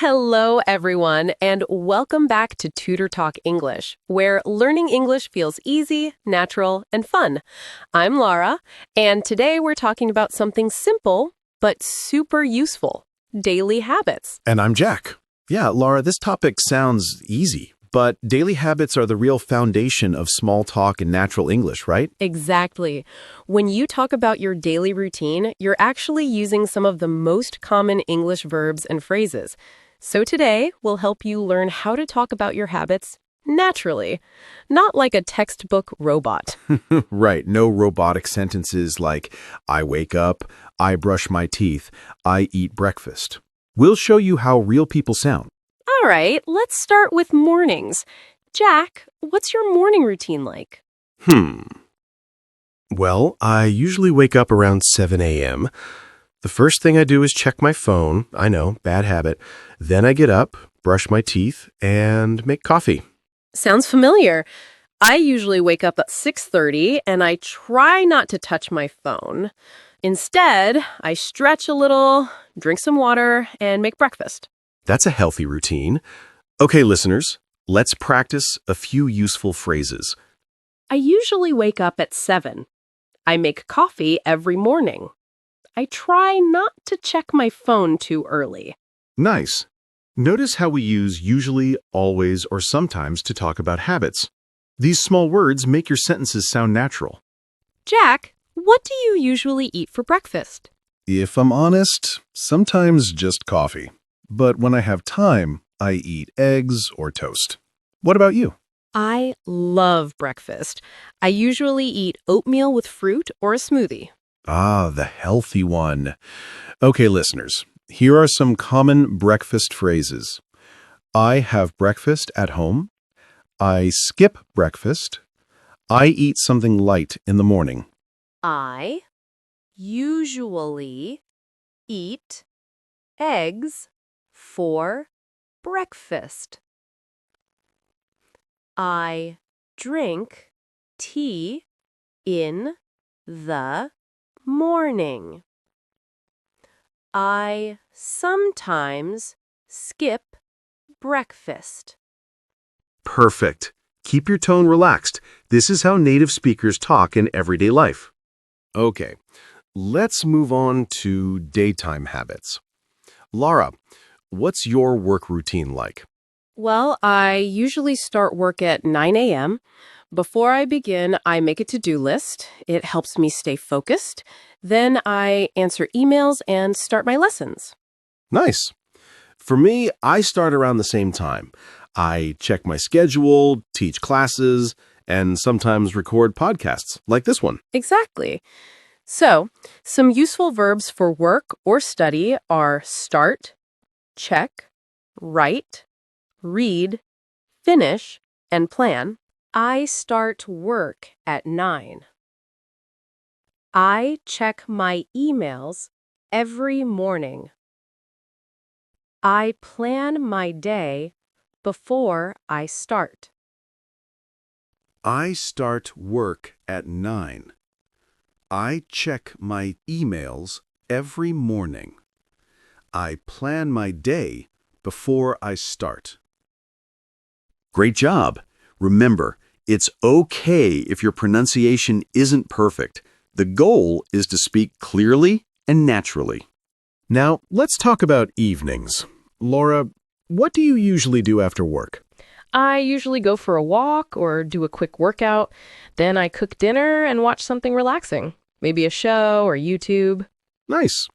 Hello, everyone, and welcome back to Tutor Talk English, where learning English feels easy, natural, and fun. I'm Lara, and today we're talking about something simple but super useful, daily habits. And I'm Jack. Yeah, Lara, this topic sounds easy, but daily habits are the real foundation of small talk and natural English, right? Exactly. When you talk about your daily routine, you're actually using some of the most common English verbs and phrases. So today, we'll help you learn how to talk about your habits naturally, not like a textbook robot. Right, no robotic sentences like, I wake up, I brush my teeth, I eat breakfast. We'll show you how real people sound. All right, let's start with mornings. Jack, what's your morning routine like? Well, I usually wake up around 7 a.m. The first thing I do is check my phone. I know, bad habit. Then I get up, brush my teeth, and make coffee. Sounds familiar. I usually wake up at 6:30 and I try not to touch my phone. Instead, I stretch a little, drink some water, and make breakfast. That's a healthy routine. Okay, listeners, let's practice a few useful phrases. I usually wake up at 7. I make coffee every morning. I try not to check my phone too early. Nice. Notice how we use usually, always, or sometimes to talk about habits. These small words make your sentences sound natural. Jack, what do you usually eat for breakfast? If I'm honest, sometimes just coffee. But when I have time, I eat eggs or toast. What about you? I love breakfast. I usually eat oatmeal with fruit or a smoothie. Ah, the healthy one. Okay, listeners, here are some common breakfast phrases. I have breakfast at home. I skip breakfast. I eat something light in the morning. I usually eat eggs for breakfast. I drink tea in the morning. I sometimes skip breakfast. Perfect. Keep your tone relaxed. This is how native speakers talk in everyday life. Okay, let's move on to daytime habits. Lara, what's your work routine like? Well, I usually start work at 9 a.m. Before I begin, I make a to-do list. It helps me stay focused. Then I answer emails and start my lessons. Nice. For me, I start around the same time. I check my schedule, teach classes, and sometimes record podcasts like this one. Exactly. So, some useful verbs for work or study are start, check, write, read, finish, and plan. I start work at 9. I check my emails every morning. I plan my day before I start. I start work at 9. I check my emails every morning. I plan my day before I start. Great job. Remember, it's okay if your pronunciation isn't perfect. The goal is to speak clearly and naturally. Now, let's talk about evenings. Laura, what do you usually do after work? I usually go for a walk or do a quick workout. Then I cook dinner and watch something relaxing, maybe a show or YouTube. Nice.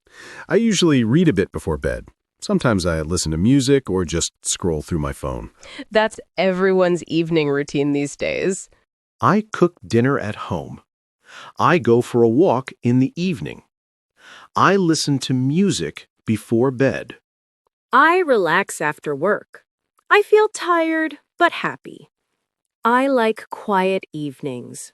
I usually read a bit before bed. Sometimes I listen to music or just scroll through my phone. That's everyone's evening routine these days. I cook dinner at home. I go for a walk in the evening. I listen to music before bed. I relax after work. I feel tired but happy. I like quiet evenings.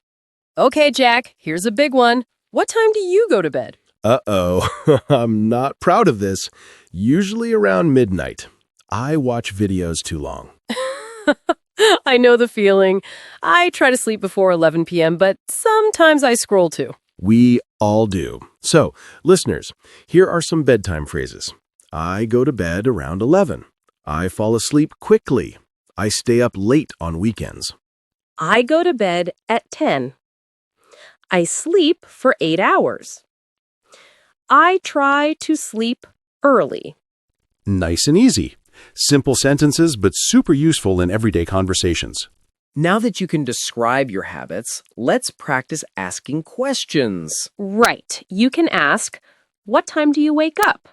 Okay, Jack, here's a big one. What time do you go to bed? Uh-oh, I'm not proud of this. Usually around midnight. I watch videos too long. I know the feeling. I try to sleep before 11 p.m., but sometimes I scroll too. We all do. So, listeners, here are some bedtime phrases. I go to bed around 11. I fall asleep quickly. I stay up late on weekends. I go to bed at 10. I sleep for 8 hours. I try to sleep early. Nice and easy. Simple sentences, but super useful in everyday conversations. Now that you can describe your habits, let's practice asking questions. Right. You can ask, what time do you wake up?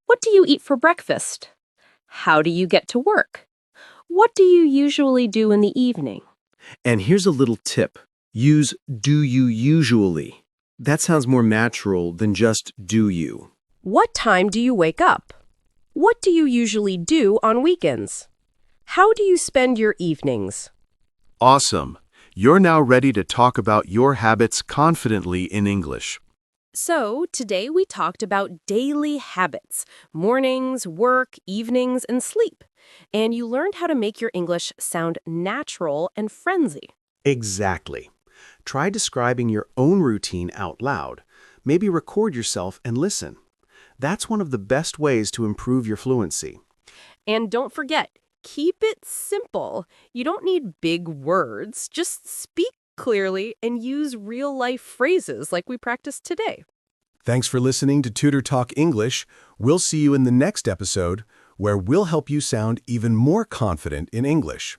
What do you eat for breakfast? How do you get to work? What do you usually do in the evening? And here's a little tip. Use do you usually. That sounds more natural than just do you. What time do you wake up? What do you usually do on weekends? How do you spend your evenings? Awesome. You're now ready to talk about your habits confidently in English. So, today we talked about daily habits, mornings, work, evenings, and sleep. And you learned how to make your English sound natural and friendly. Exactly. Try describing your own routine out loud. Maybe record yourself and listen. That's one of the best ways to improve your fluency. And don't forget, keep it simple. You don't need big words. Just speak clearly and use real-life phrases like we practiced today. Thanks for listening to Tutor Talk English. We'll see you in the next episode, where we'll help you sound even more confident in English.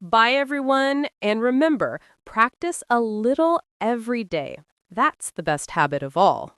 Bye, everyone. And remember, practice a little every day. That's the best habit of all.